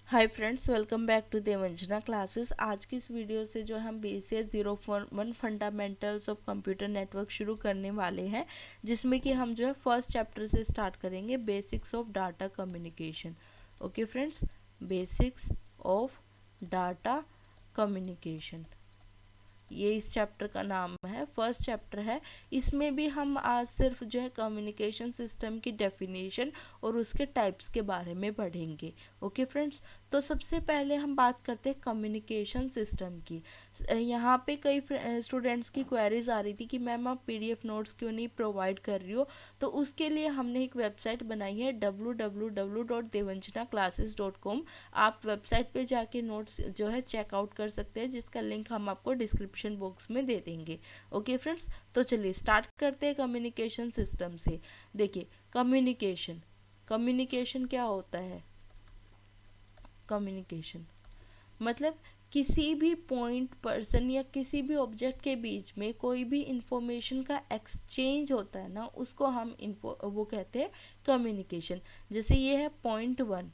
Hi friends, welcome back to Devanjana classes. आज की इस वीडियो से जो हम BCS 041 fundamentals of computer network शुरू करने वाले हैं, जिसमें कि हम जो है फर्स्ट चैप्टर से स्टार्ट करेंगे, basics of data communication. Okay friends, basics of data communication, ये इस चैप्टर का नाम है, फर्स्ट चैप्टर है। इसमें भी हम आज सिर्फ जो है कम्युनिकेशन सिस्टम की डेफिनेशन और उसके टाइप्स के बारे में पढ़ेंगे। ओके फ्रेंड्स, तो सबसे पहले हम बात करते हैं कम्युनिकेशन सिस्टम की। यहाँ पे कई स्टूडेंट्स की क्वेरीज आ रही थी कि मैम आप PDF नोट्स क्यों नहीं प्रोवाइड कर रही हो। तो उसके लिए हमने एक वेबसाइट बनाई है www.devanjanaclasses.com। आप वेबसाइट पे जाके नोट्स जो है चेकआउट कर सकते हैं, जिसका लिंक हम आपको डिस्क्रिप्शन बॉक्स में दे देंगे। ओके फ्रेंड्स, तो चलिए स्टार्ट करते हैं कम्युनिकेशन सिस्टम से। देखिए, कम्युनिकेशन कम्युनिकेशन क्या होता है? कम्युनिकेशन मतलब किसी भी पॉइंट, पर्सन या किसी भी ऑब्जेक्ट के बीच में कोई भी इंफॉर्मेशन का एक्सचेंज होता है ना, उसको हम वो कहते हैं कम्युनिकेशन। जैसे ये है पॉइंट 1,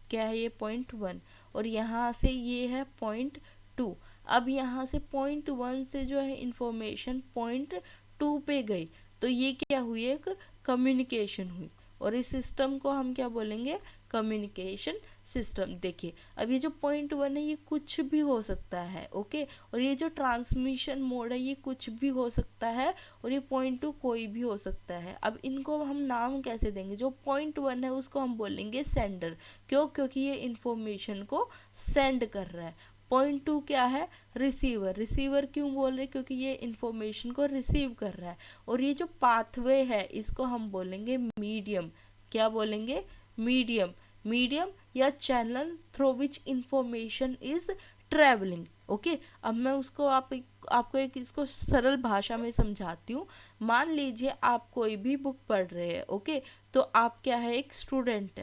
क्या है ये पॉइंट 1, और यहाँ से ये है पॉइंट 2। अब यहाँ से पॉइंट 1 से जो है इंफॉर्मेशन पॉइंट 2 पे गई, तो ये क्या हुई? एक कम्युनिकेशन हुई। और इस सिस्टम को हम क्या बोलेंगे? Communication system. देखिए, अब ये जो पॉइंट 1 है ये कुछ भी हो सकता है, ओके। और ये जो ट्रांसमिशन मोड है ये कुछ भी हो सकता है, और ये पॉइंट 2 कोई भी हो सकता है। अब इनको हम नाम कैसे देंगे? जो पॉइंट 1 है उसको हम बोलेंगे सेंडर। क्यों? क्योंकि ये इंफॉर्मेशन को सेंड कर रहा है। पॉइंट 2 क्या है? रिसीवर। रिसीवर क्यों बोल रहे? क्योंकि ये इंफॉर्मेशन को रिसीव कर रहा है। और ये जो पाथवे है इसको हम बोलेंगे मीडियम। क्या बोलेंगे? मीडियम। मीडियम या channel through which information is travelling. Okay, अब मैं उसको आपको एक इसको सरल भाषा में समझाती हूँ। मान लीजिए आप कोई भी बुक पढ़ रहे हैं, ओके। तो आप क्या है? एक स्टूडेंट,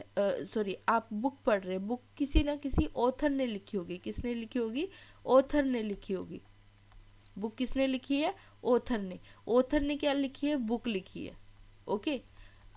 सॉरी, आप बुक पढ़ रहे हैं। बुक किसी ना किसी ऑथर ने लिखी होगी। किसने लिखी होगी? ऑथर ने लिखी होगी। बुक किसने लिखी है? ऑथर ने। ऑथर ने क्या लिखी है? बुक लिखी है, ओके।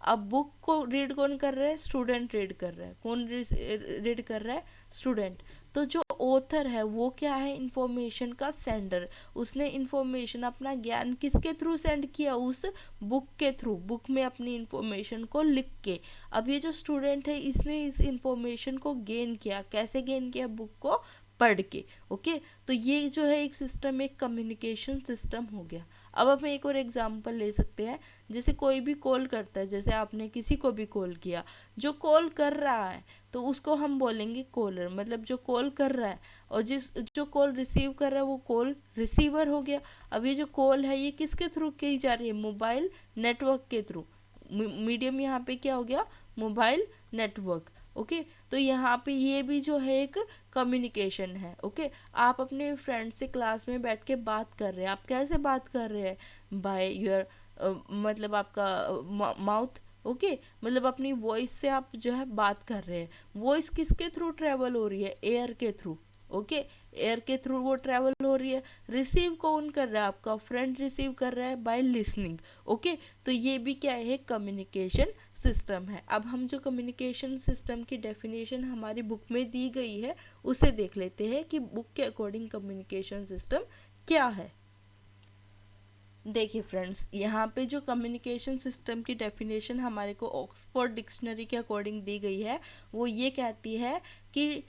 अब बुक को रीड कौन कर रहा है? स्टूडेंट रीड कर रहा है। कौन रीड कर रहा है? स्टूडेंट। तो जो ऑथर है वो क्या है? इंफॉर्मेशन का सेंडर। उसने इंफॉर्मेशन, अपना ज्ञान किसके थ्रू सेंड किया? उस बुक के थ्रू। बुक में अपनी इंफॉर्मेशन को लिख के। अब ये जो स्टूडेंट है इसने इस इंफॉर्मेशन को गेन किया। कैसे गेन किया? बुक को पढ़ के, ओके। तो ये जो है एक सिस्टम, एक कम्युनिकेशन सिस्टम हो गया। अब हम एक और एग्जांपल ले सकते हैं। जैसे कोई भी कॉल करता है, जैसे आपने किसी को भी कॉल किया, जो कॉल कर रहा है तो उसको हम बोलेंगे कॉलर, मतलब जो कॉल कर रहा है। और जो कॉल रिसीव कर रहा है वो कॉल रिसीवर हो गया। अब ये जो कॉल है ये किसके थ्रू की जा रही है? मोबाइल नेटवर्क के थ्रू। मीडियम यहाँ पे क्या हो गया? Mobile network, okay. तो यहाँ पे ये भी जो है एक कम्युनिकेशन है, ओके। आप अपने फ्रेंड से क्लास में बैठ के बात कर रहे हैं। आप कैसे बात कर रहे हैं? बाय योर मतलब आपका माउथ, ओके। मतलब अपनी वॉइस से आप जो है बात कर रहे हैं। वॉइस किसके थ्रू ट्रेवल हो रही है? एयर के थ्रू, ओके। एयर के थ्रू वो ट्रेवल हो रही है। रिसीव कौन कर रहा है? आपका फ्रेंड रिसीव कर रहा है बाय लिसनिंग, ओके। तो ये भी क्या है? कम्युनिकेशन सिस्टम है। अब हम जो कम्युनिकेशन सिस्टम की डेफिनेशन हमारी बुक में दी गई है उसे देख लेते हैं कि बुक के अकॉर्डिंग कम्युनिकेशन सिस्टम क्या है। देखिए फ्रेंड्स, यहाँ पे जो कम्युनिकेशन सिस्टम की डेफिनेशन हमारे को ऑक्सफोर्ड डिक्शनरी के अकॉर्डिंग दी गई है, वो ये कहती है कि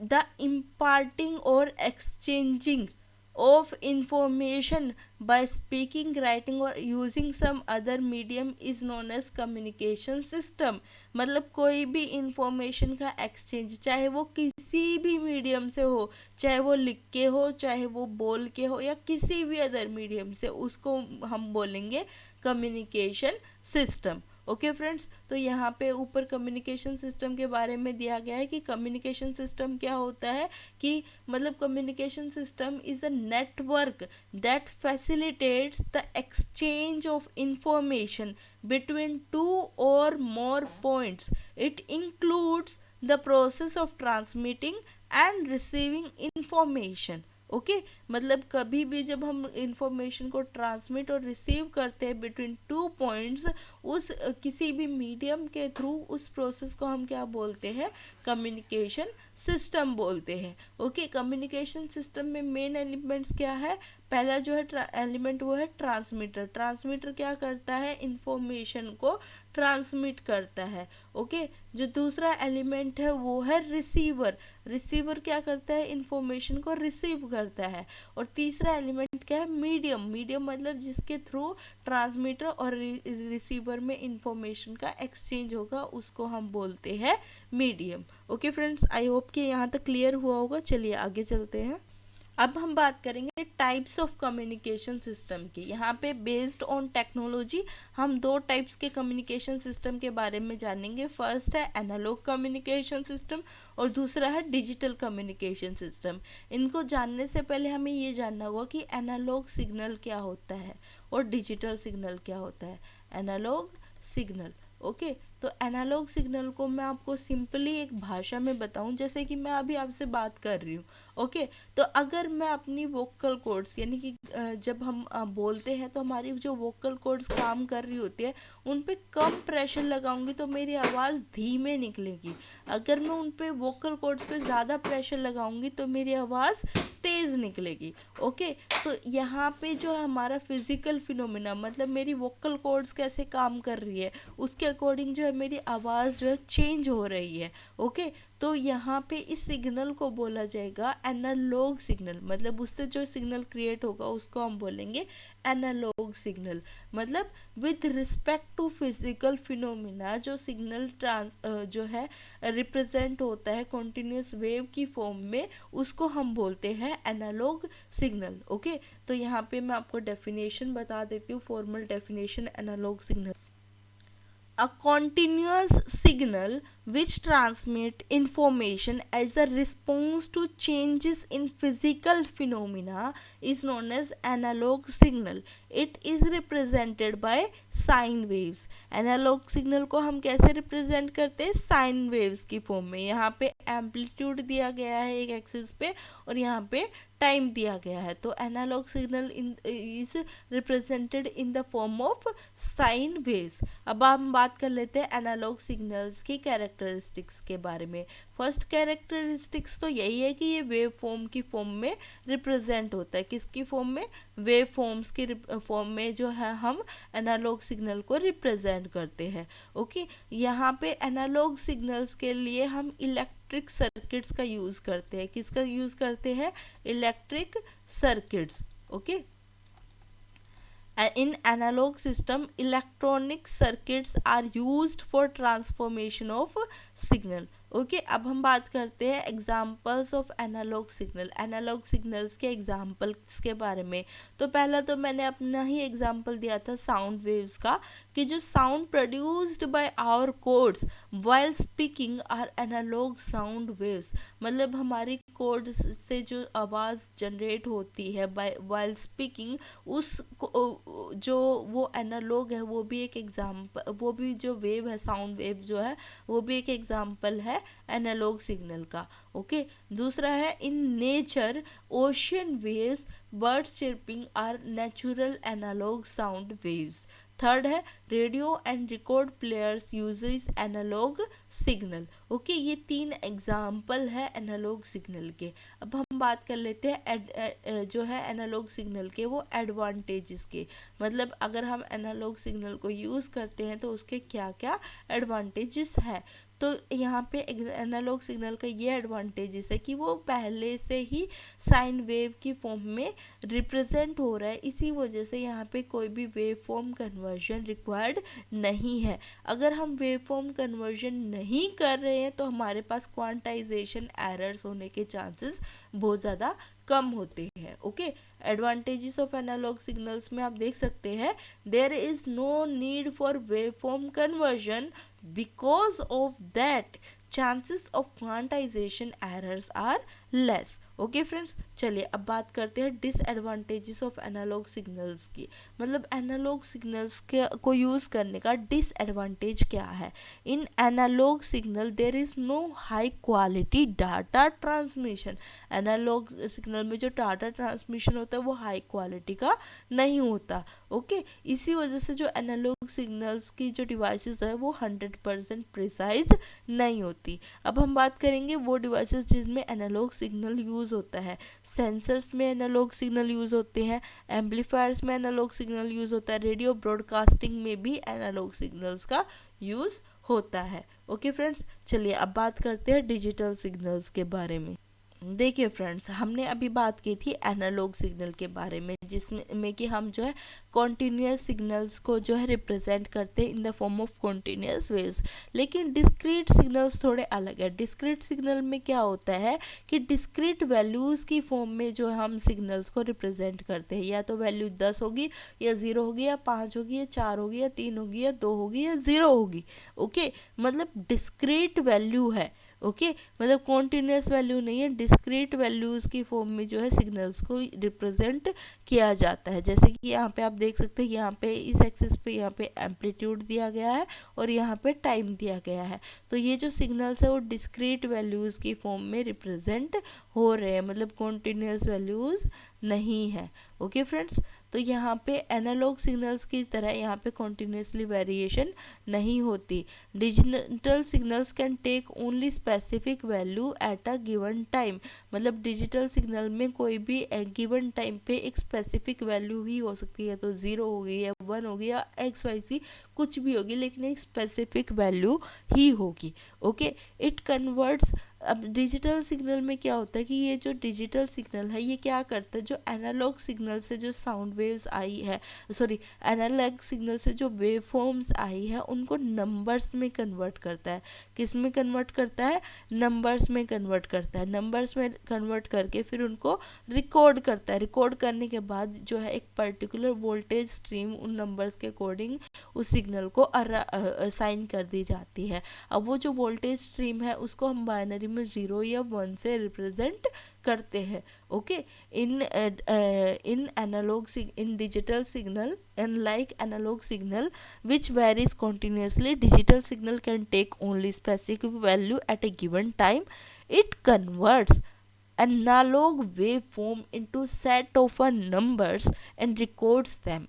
the imparting or exchanging of information by speaking, writing or using some other medium is known as communication system। मतलब कोई भी इंफॉर्मेशन का एक्सचेंज, चाहे वो किसी भी मीडियम से हो, चाहे वो लिख के हो, चाहे वो बोल के हो, या किसी भी अदर मीडियम से, उसको हम बोलेंगे कम्युनिकेशन सिस्टम। ओके फ्रेंड्स, तो यहाँ पे ऊपर कम्युनिकेशन सिस्टम के बारे में दिया गया है कि कम्युनिकेशन सिस्टम क्या होता है। कि मतलब communication system is a network that facilitates the exchange of information between two or more points. It includes the process of transmitting and receiving information, okay. मतलब कभी भी जब हम इंफॉर्मेशन को ट्रांसमिट और रिसीव करते हैं बिटवीन टू पॉइंट्स, उस किसी भी मीडियम के थ्रू, उस प्रोसेस को हम क्या बोलते हैं, कम्युनिकेशन सिस्टम बोलते हैं। ओके, कम्युनिकेशन सिस्टम में मेन एलिमेंट्स क्या है, पहला जो है एलिमेंट वो है ट्रांसमीटर। ट्रांसमीटर क्या करता है, इंफॉर्मेशन को ट्रांसमिट करता है। ओके, जो दूसरा एलिमेंट है वो है रिसीवर। रिसीवर क्या करता है, इंफॉर्मेशन को रिसीव करता है। और तीसरा एलिमेंट क्या है, मीडियम। मीडियम मतलब जिसके थ्रू ट्रांसमीटर और रिसीवर में इंफॉर्मेशन का एक्सचेंज होगा, उसको हम बोलते हैं medium. Okay friends, I hope कि यहाँ तक क्लियर हुआ होगा। चलिए आगे चलते हैं। अब हम बात करेंगे टाइप्स ऑफ कम्युनिकेशन सिस्टम की। यहाँ पे बेस्ड ऑन टेक्नोलॉजी हम दो टाइप्स के कम्युनिकेशन सिस्टम के बारे में जानेंगे। फर्स्ट है एनालॉग कम्युनिकेशन सिस्टम और दूसरा है डिजिटल कम्युनिकेशन सिस्टम। इनको जानने से पहले हमें ये जानना होगा कि एनालॉग सिग्नल क्या होता है और डिजिटल सिग्नल क्या होता है। एनालॉग सिग्नल, ओके, तो एनालॉग सिग्नल को मैं आपको सिंपली एक भाषा में बताऊं, जैसे कि मैं अभी आपसे बात कर रही हूँ। ओके, तो अगर मैं अपनी वोकल कॉर्ड्स, यानी कि जब हम बोलते हैं तो हमारी जो वोकल कॉर्ड्स काम कर रही होती है, उन पे कम प्रेशर लगाऊंगी तो मेरी आवाज़ धीमे निकलेगी। अगर मैं उन पे वोकल कॉर्ड्स पे ज़्यादा प्रेशर लगाऊंगी तो मेरी आवाज़ तेज़ निकलेगी। ओके, तो यहाँ पे जो हमारा फिजिकल फिनोमिना, मतलब मेरी वोकल कॉर्ड्स कैसे काम कर रही है, उसके अकॉर्डिंग जो है मेरी आवाज़ जो है चेंज हो रही है। ओके, तो यहाँ पे इस सिग्नल को बोला जाएगा एनालॉग सिग्नल। मतलब उससे जो सिग्नल क्रिएट होगा उसको हम बोलेंगे एनालॉग सिग्नल। मतलब with respect to physical phenomena जो सिग्नल जो है रिप्रेजेंट होता है कॉन्टिन्यूस वेव की फॉर्म में, उसको हम बोलते हैं एनालॉग सिग्नल। ओके, तो यहाँ पे मैं आपको डेफिनेशन बता देती हूँ, formal definition analog signal: a continuous signal which transmit information as a response to changes in physical phenomena is known as analog signal. It is represented by sine waves. Analog signal को हम कैसे represent करते हैं, sine waves की form में। यहाँ पे amplitude दिया गया है एक एक्सिस पे और यहाँ पे टाइम दिया गया है। तो analog signal is represented in the form of sine waves. अब हम बात कर लेते हैं एनालॉग सिग्नल्स की कैरेक्टरिस्टिक्स के बारे में। फर्स्ट कैरेक्टरिस्टिक्स तो यही है कि ये वेव फॉर्म की फॉर्म में रिप्रेजेंट होता है। किसकी फॉर्म में, वेव फॉर्म्स की फॉर्म में जो है हम एनालॉग सिग्नल को रिप्रेजेंट करते हैं। ओके, यहाँ पे एनालॉग सिग्नल्स के लिए हम इलेक्ट्रिक सर्किट्स का यूज करते हैं। किसका यूज करते हैं, electric circuits. Okay, in analog system electronic circuits are used for transformation of signal. Okay, अब हम बात करते हैं examples of analog signal. Analog signals के एग्जाम्पल्स के बारे में। तो पहला तो मैंने अपना ही एग्जाम्पल दिया था साउंड वेव्स का, कि जो sound produced by our cords while speaking are analog sound waves. मतलब हमारी कोड्स से जो आवाज़ जनरेट होती है बाय वाइल स्पीकिंग, उस जो वो एनालॉग है, वो भी एक एग्जाम्पल, वो भी जो वेव है, साउंड वेव जो है, वो भी एक एग्जाम्पल है एनालॉग सिग्नल का। ओके, दूसरा है in nature ocean waves birds chirping are natural analog sound waves. Third है radio and record players uses analog signal. Okay, ये तीन एग्जाम्पल है एनालॉग सिग्नल के। अब हम बात कर लेते हैं जो है एनालॉग सिग्नल के वो एडवांटेजेस के। मतलब अगर हम एनालॉग सिग्नल को यूज़ करते हैं तो उसके क्या क्या एडवांटेजेस है। तो यहाँ पे एनालॉग सिग्नल का ये एडवांटेजेस है कि वो पहले से ही साइन वेव की फॉर्म में रिप्रेजेंट हो रहा है, इसी वजह से यहाँ पे कोई भी वेव फॉर्म कन्वर्जन रिक्वायर्ड नहीं है। अगर हम वेव फॉर्म कन्वर्जन नहीं कर रहे हैं तो हमारे पास क्वांटाइजेशन एरर्स होने के चांसेस बहुत ज़्यादा कम होते हैं। Okay, advantages of analog signals में आप देख सकते हैं, there is no need for wave form conversion because of that chances of quantization errors are less. Okay friends, चलिए अब बात करते हैं डिसएडवांटेजेस ऑफ एनालॉग सिग्नल्स की। मतलब एनालॉग सिग्नल्स के को यूज़ करने का डिसएडवांटेज क्या है। In analog signal there is no high quality data transmission. Analog signal में जो डाटा ट्रांसमिशन होता है वो हाई क्वालिटी का नहीं होता। ओके, इसी वजह से जो एनालॉग सिग्नल्स की जो डिवाइसेस है वो 100% प्रिसाइज नहीं होती। अब हम बात करेंगे वो डिवाइसेस जिसमें एनालॉग सिग्नल यूज़ होता है। सेंसर्स में एनालॉग सिग्नल यूज़ होते हैं, एम्पलीफायर्स में एनालॉग सिग्नल यूज़ होता है, रेडियो ब्रॉडकास्टिंग में भी एनालॉग सिग्नल्स का यूज़ होता है। ओके फ्रेंड्स, चलिए अब बात करते हैं डिजिटल सिग्नल्स के बारे में। देखिए फ्रेंड्स, हमने अभी बात की थी एनालॉग सिग्नल के बारे में, जिसमें कि हम जो है कॉन्टिन्यूस सिग्नल्स को जो है रिप्रेजेंट करते हैं इन the form of continuous waves. लेकिन डिस्क्रीट सिग्नल्स थोड़े अलग है। डिस्क्रीट सिग्नल में क्या होता है कि डिस्क्रीट वैल्यूज़ की फॉर्म में जो हम सिग्नल्स को रिप्रेजेंट करते हैं, या तो वैल्यू 10 होगी या 0 होगी या 5 होगी या 4 होगी या 3 होगी या 2 होगी या 0 होगी। ओके, मतलब डिस्क्रीट वैल्यू है। ओके, मतलब कॉन्टिन्यूस वैल्यू नहीं है, डिस्क्रीट वैल्यूज़ की फॉर्म में जो है सिग्नल्स को रिप्रेजेंट किया जाता है। जैसे कि यहाँ पे आप देख सकते हैं, यहाँ पे इस एक्सिस पे यहाँ पे एम्पलीट्यूड दिया गया है और यहाँ पे टाइम दिया गया है। तो ये जो सिग्नल्स है वो डिस्क्रीट वैल्यूज़ की फॉर्म में रिप्रेजेंट हो रहे हैं, मतलब कॉन्टिन्यूस वैल्यूज़ नहीं है। ओके फ्रेंड्स, तो यहाँ पे एनालॉग सिग्नल्स की तरह यहाँ पे कॉन्टिन्यूसली वेरिएशन नहीं होती। Digital signals can take only specific value at a given time. मतलब डिजिटल सिग्नल में कोई भी गिवन टाइम पे एक स्पेसिफिक वैल्यू ही हो सकती है, तो 0 होगी या 1 होगी या एक्स वाई सी कुछ भी होगी, लेकिन एक स्पेसिफिक वैल्यू ही होगी। Okay, it converts. अब डिजिटल सिग्नल में क्या होता है कि ये जो डिजिटल सिग्नल है ये क्या करता है, जो एनालॉग सिग्नल से जो साउंड वेव्स आई है, सॉरी एनालॉग सिग्नल से जो वेव फॉर्म्स आई है उनको नंबर्स में कन्वर्ट करता है। किस में कन्वर्ट करता है? नंबर्स में कन्वर्ट करता है। नंबर्स में कन्वर्ट करके फिर उनको रिकॉर्ड करता है। रिकॉर्ड करने के बाद जो है एक पर्टिकुलर वोल्टेज स्ट्रीम उन नंबर्स के अकॉर्डिंग उस सिग्नल को असाइन कर दी जाती है। अब वो जो वोल्टेज स्ट्रीम है उसको हम बाइनरी में 0 या 1 से रिप्रेजेंट करते हैं। Okay, in digital signal and like analog signal which varies continuously, digital signal can take only specific value at a given time. It converts analog waveform into set of numbers and records them.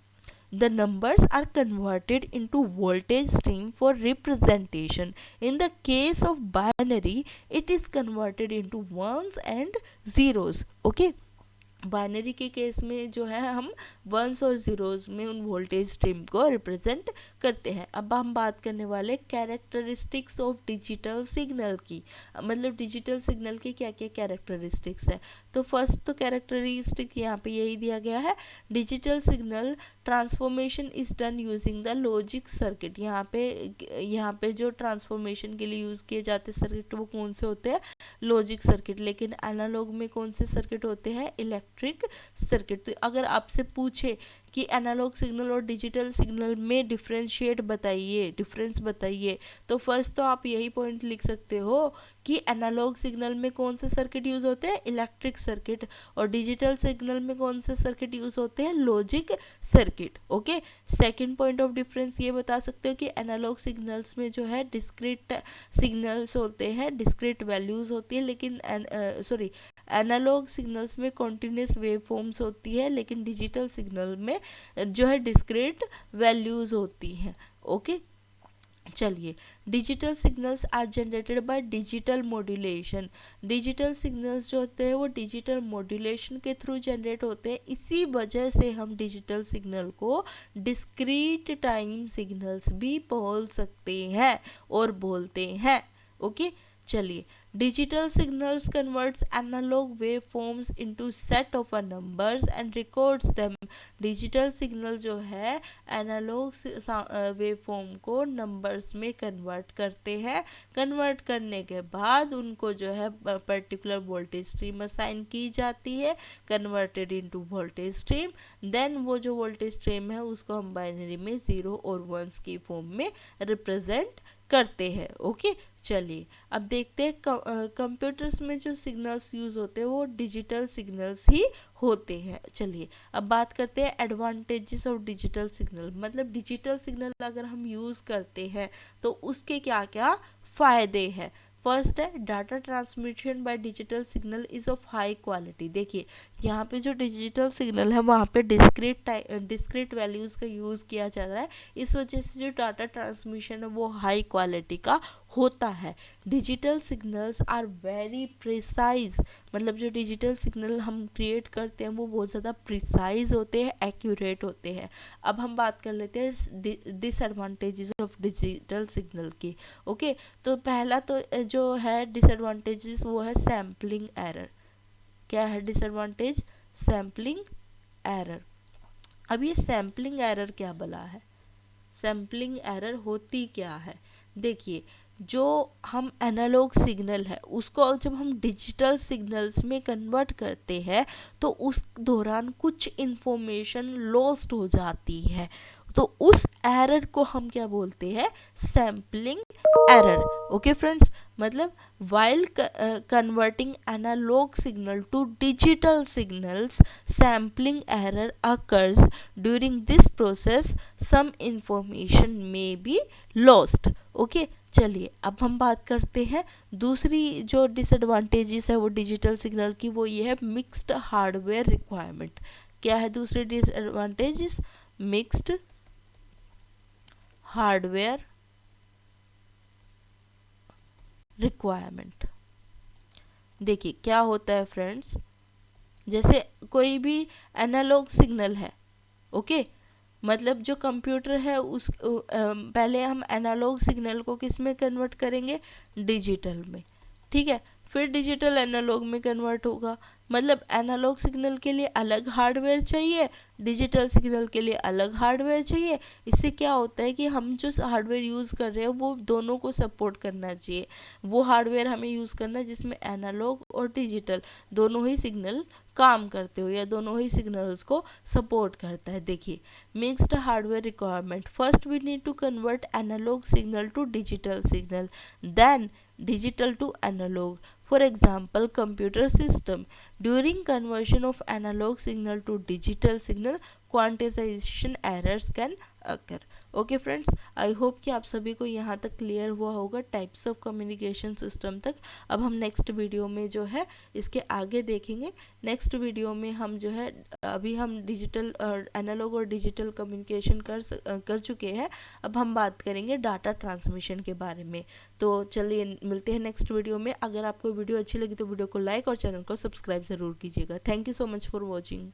The numbers are converted into voltage stream for representation. In the case of binary, it is converted into ones and zeros. Okay, binary के case में जो है हम once और zeros में उन voltage stream को represent करते हैं। अब हम बात करने वाले कैरेक्टरिस्टिक्स ऑफ डिजिटल सिग्नल की। मतलब डिजिटल सिग्नल के क्या क्या कैरेक्टरिस्टिक्स है। तो फर्स्ट तो कैरेक्टरिस्टिक यहाँ पे यही दिया गया है, digital signal transformation is done using the logic circuit. यहाँ पे जो ट्रांसफॉर्मेशन के लिए यूज़ किए जाते सर्किट वो कौन से होते हैं? Logic circuit. लेकिन एनालॉग में कौन से सर्किट होते हैं? Electric circuit. तो अगर आपसे पूछे कि एनालॉग सिग्नल और डिजिटल सिग्नल में डिफरेंशिएट बताइए, डिफरेंस बताइए, तो फर्स्ट तो आप यही पॉइंट लिख सकते हो कि एनालॉग सिग्नल में कौन से सर्किट यूज होते हैं? Electric circuit. और डिजिटल सिग्नल में कौन से सर्किट यूज होते हैं? Logic circuit. Okay, second point of difference ये बता सकते हो कि एनालॉग सिग्नल्स में जो है डिस्क्रीट सिग्नल्स होते हैं, डिस्क्रीट वैल्यूज होती है, लेकिन एनालॉग सिग्नल्स में कॉन्टिन्यूस वेव फॉर्म्स होती है, लेकिन डिजिटल सिग्नल में जो है डिस्क्रीट वैल्यूज होती हैं। ओके, चलिए, digital signals are generated by digital modulation. Digital signals जो होते हैं वो डिजिटल मॉड्यूलेशन के थ्रू जनरेट होते हैं। इसी वजह से हम डिजिटल सिग्नल को डिस्क्रीट टाइम सिग्नल्स भी बोल सकते हैं और बोलते हैं। ओके, चलिए, digital signals converts analog waveforms into set of numbers and records them. Digital signal जो है एनालॉग वेवफॉर्म को नंबर्स में कन्वर्ट करते हैं। कन्वर्ट करने के बाद उनको जो है पर्टिकुलर वोल्टेज स्ट्रीम असाइन की जाती है, converted into voltage stream. Then वो जो वोल्टेज स्ट्रीम है उसको हम बाइनरी में 0 और 1 की फॉर्म में रिप्रेजेंट करते हैं। ओके, चलिए अब देखते हैं कंप्यूटर्स में जो सिग्नल्स यूज़ होते हैं वो डिजिटल सिग्नल्स ही होते हैं। चलिए अब बात करते हैं एडवांटेजेस ऑफ डिजिटल सिग्नल, मतलब डिजिटल सिग्नल अगर हम यूज़ करते हैं तो उसके क्या क्या फ़ायदे हैं। फर्स्ट है data transmission by digital signal is of high quality. देखिए यहाँ पे जो डिजिटल सिग्नल है वहाँ पे डिस्क्रीट वैल्यूज़ का यूज़ किया जा रहा है, इस वजह से जो डाटा ट्रांसमिशन है वो हाई क्वालिटी का होता है। Digital signals are very precise, मतलब जो डिजिटल सिग्नल हम क्रिएट करते हैं वो बहुत ज़्यादा प्रिसाइज होते हैं, एक्यूरेट होते हैं। अब हम बात कर लेते हैं डिसएडवांटेजेस ऑफ डिजिटल सिग्नल की। ओके, तो पहला तो जो है डिसएडवांटेजेस वो है सैम्पलिंग एरर। क्या है डिसएडवांटेज? Sampling error. अब ये सैम्पलिंग एरर क्या बला है? सैम्पलिंग एरर होती क्या है? देखिए जो हम एनालॉग सिग्नल है उसको जब हम डिजिटल सिग्नल्स में कन्वर्ट करते हैं तो उस दौरान कुछ इंफॉर्मेशन लॉस्ट हो जाती है, तो उस एरर को हम क्या बोलते हैं? Sampling error. ओके फ्रेंड्स, मतलब while converting analog signal to digital signals, sampling error occurs. During this process some information may be lost. Okay, चलिए अब हम बात करते हैं दूसरी जो डिसएडवांटेजेस है वो डिजिटल सिग्नल की, वो ये है मिक्स्ड हार्डवेयर रिक्वायरमेंट। क्या है दूसरी डिसएडवांटेजेस? Mixed hardware requirement. देखिए क्या होता है फ्रेंड्स, जैसे कोई भी एनालॉग सिग्नल है, ओके, मतलब जो कंप्यूटर है उस पहले हम एनालॉग सिग्नल को किस में कन्वर्ट करेंगे? डिजिटल में, ठीक है, फिर डिजिटल एनालॉग में कन्वर्ट होगा। मतलब एनालॉग सिग्नल के लिए अलग हार्डवेयर चाहिए, डिजिटल सिग्नल के लिए अलग हार्डवेयर चाहिए। इससे क्या होता है कि हम जो हार्डवेयर यूज़ कर रहे हैं वो दोनों को सपोर्ट करना चाहिए। वो हार्डवेयर हमें यूज़ करना है जिसमें एनालॉग और डिजिटल दोनों ही सिग्नल काम करते हो या दोनों ही सिग्नल्स को सपोर्ट करता है। देखिए mixed hardware requirement, first we need to convert analog signal to digital signal, then digital to analog. For example, computer system. During conversion of analog signal to digital signal, quantization errors can occur. Okay friends, I hope कि आप सभी को यहाँ तक clear हुआ होगा types of communication system तक। अब हम नेक्स्ट वीडियो में जो है इसके आगे देखेंगे। नेक्स्ट वीडियो में हम जो है अभी हम डिजिटल एनालॉग और डिजिटल कम्युनिकेशन कर चुके हैं, अब हम बात करेंगे डाटा ट्रांसमिशन के बारे में। तो चलिए मिलते हैं नेक्स्ट वीडियो में। अगर आपको वीडियो अच्छी लगी तो वीडियो को लाइक और चैनल को सब्सक्राइब ज़रूर कीजिएगा। Thank you so much for watching.